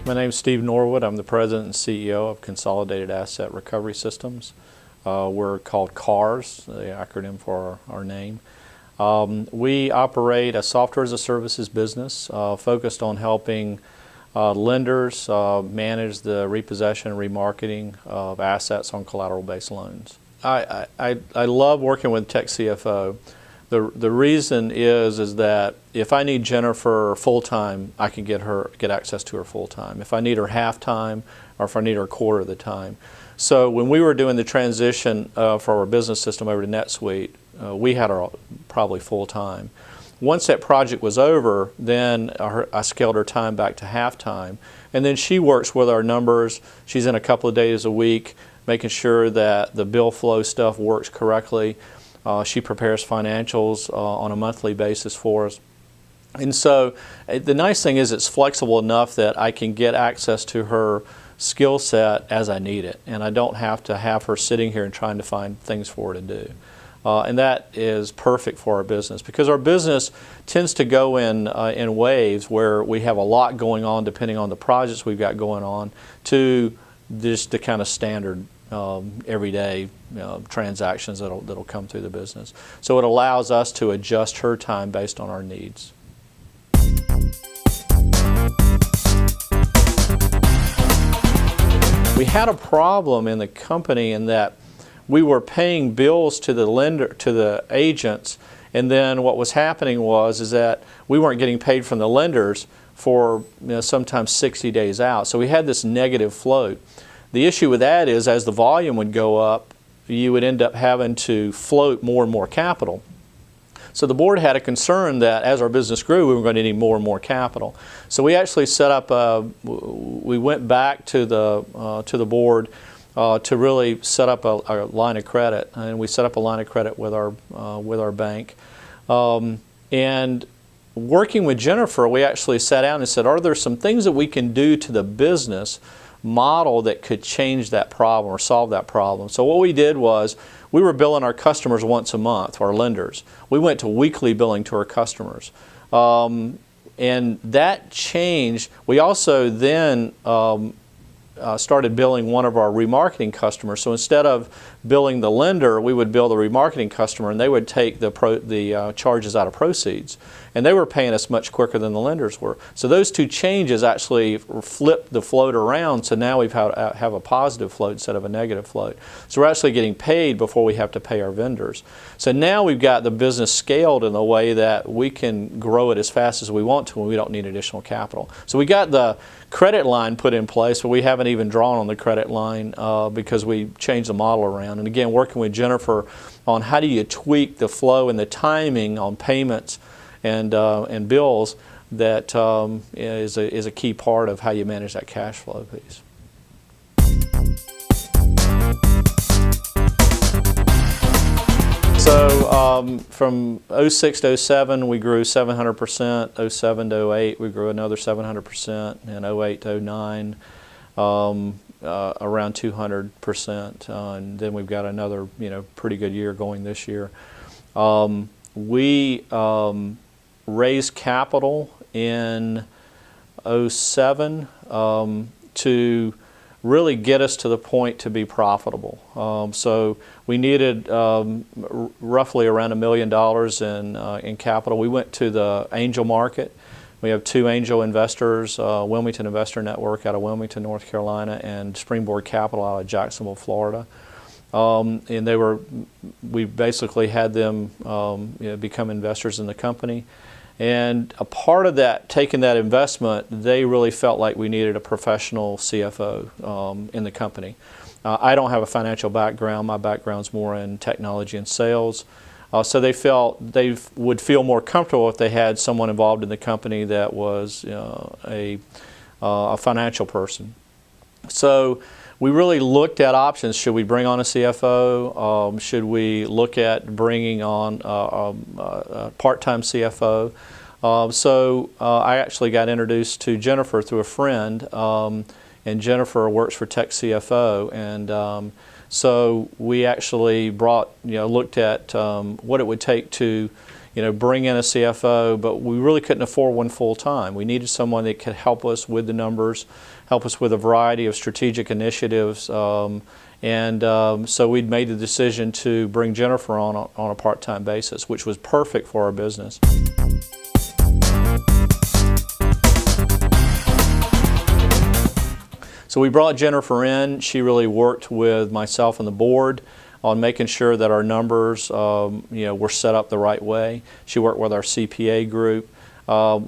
My name is Steve Norwood. I'm the President and CEO of Consolidated Asset Recovery Systems. We're called CARS, the acronym for our name. We operate a software as a services business focused on helping lenders manage the repossession and remarketing of assets on collateral-based loans. I love working with TechCXO. The reason is that if I need Jennifer full-time, I can get access to her full-time. If I need her half-time, or if I need her a quarter of the time. So when we were doing the transition for our business system over to NetSuite, we had her probably full-time. Once that project was over, then I scaled her time back to half-time. And then she works with our numbers. She's in a couple of days a week, making sure that the bill flow stuff works correctly. She prepares financials on a monthly basis for us. And so the nice thing is it's flexible enough that I can get access to her skill set as I need it. And I don't have to have her sitting here and trying to find things for her to do. And that is perfect for our business because our business tends to go in waves where we have a lot going on depending on the projects we've got going on to just the kind of standard everyday transactions that'll come through the business. So it allows us to adjust her time based on our needs. We had a problem in the company in that we were paying bills to the agents, and then what was happening is that we weren't getting paid from the lenders for sometimes 60 days out. So we had this negative float. The issue with that is as the volume would go up, you would end up having to float more and more capital. So the board had a concern that as our business grew, we were going to need more and more capital. So we actually set up we went back to the board to really set up a line of credit, and we set up a line of credit with our bank. And working with Jennifer, we actually sat down and said, are there some things that we can do to the business model that could change that problem or solve that problem? So what we did was we were billing our customers once a month, our lenders. We went to weekly billing to our customers. And that changed. We also then started billing one of our remarketing customers. So instead of billing the lender, we would bill the remarketing customer, and they would take the charges out of proceeds. And they were paying us much quicker than the lenders were. So those two changes actually flipped the float around, so now we've have a positive float instead of a negative float. So we're actually getting paid before we have to pay our vendors. So now we've got the business scaled in a way that we can grow it as fast as we want to when we don't need additional capital. So we got the credit line put in place, but we haven't even drawn on the credit line because we changed the model around. And again, working with Jennifer on how do you tweak the flow and the timing on payments and bills, that is a key part of how you manage that cash flow piece. So from 06 to 07 we grew 700%, 07 to 08 we grew another 700%, and 08 to 09 around 200%, and then we've got another pretty good year going this year. We raised capital in 07 to really get us to the point to be profitable. So we needed roughly around $1 million in capital. We went to the angel market. We have two angel investors, Wilmington Investor Network out of Wilmington, North Carolina, and Springboard Capital out of Jacksonville, Florida. And we basically had them become investors in the company. And a part of that, taking that investment, they really felt like we needed a professional CFO in the company. I don't have a financial background. My background's more in technology and sales. So they felt they would feel more comfortable if they had someone involved in the company that was a financial person. So we really looked at options. Should we bring on a CFO? Should we look at bringing on a part-time CFO? So I actually got introduced to Jennifer through a friend, and Jennifer works for TechCXO, and so we actually looked at what it would take to bring in a CFO, but we really couldn't afford one full time. We needed someone that could help us with the numbers, help us with a variety of strategic initiatives. So we'd made the decision to bring Jennifer on a part-time basis, which was perfect for our business. So we brought Jennifer in. She really worked with myself and the board on making sure that our numbers were set up the right way. She worked with our CPA group.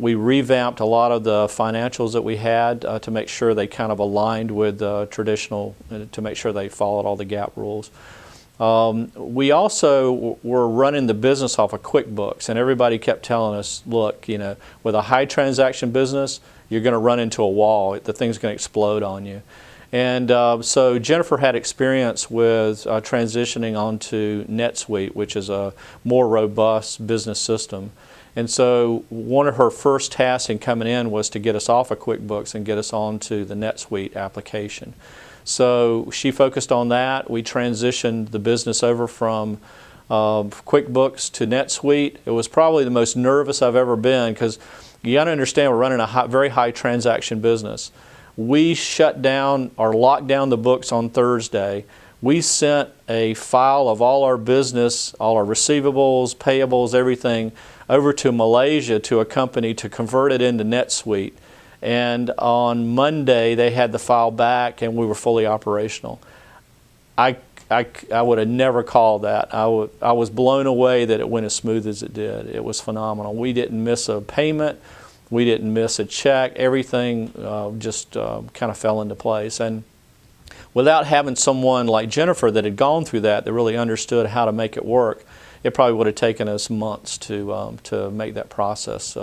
We revamped a lot of the financials that we had to make sure they kind of aligned with traditional, to make sure they followed all the GAAP rules. We also were running the business off of QuickBooks, and everybody kept telling us, look, with a high transaction business, you're going to run into a wall. The thing's going to explode on you. And so Jennifer had experience with transitioning onto NetSuite, which is a more robust business system. And so one of her first tasks in coming in was to get us off of QuickBooks and get us onto the NetSuite application. So she focused on that. We transitioned the business over from QuickBooks to NetSuite. It was probably the most nervous I've ever been, because you got to understand we're running a very high transaction business. We shut down or locked down the books on Thursday. We sent a file of all our business, all our receivables, payables, everything, over to Malaysia to a company to convert it into NetSuite. And on Monday, they had the file back and we were fully operational. I would have never called that. I was blown away that it went as smooth as it did. It was phenomenal. We didn't miss a payment. We didn't miss a check. Everything just kind of fell into place. And without having someone like Jennifer that had gone through that really understood how to make it work, it probably would have taken us months to make that process.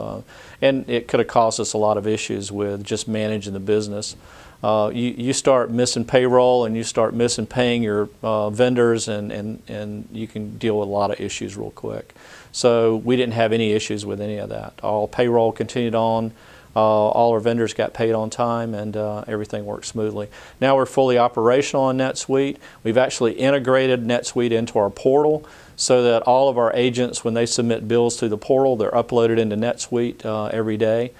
And it could have caused us a lot of issues with just managing the business. You start missing payroll and you start missing paying your vendors, and you can deal with a lot of issues real quick. So we didn't have any issues with any of that. All payroll continued on. All our vendors got paid on time, and everything worked smoothly. Now we're fully operational on NetSuite. We've actually integrated NetSuite into our portal so that all of our agents, when they submit bills through the portal, they're uploaded into NetSuite every day.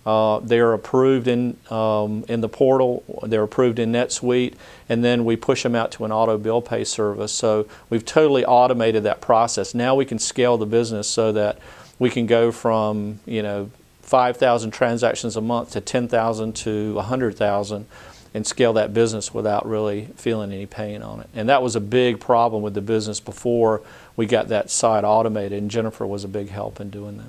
They are approved in the portal, they're approved in NetSuite, and then we push them out to an auto bill pay service. So we've totally automated that process. Now we can scale the business so that we can go from 5,000 transactions a month to 10,000 to 100,000 and scale that business without really feeling any pain on it. And that was a big problem with the business before we got that side automated, and Jennifer was a big help in doing that.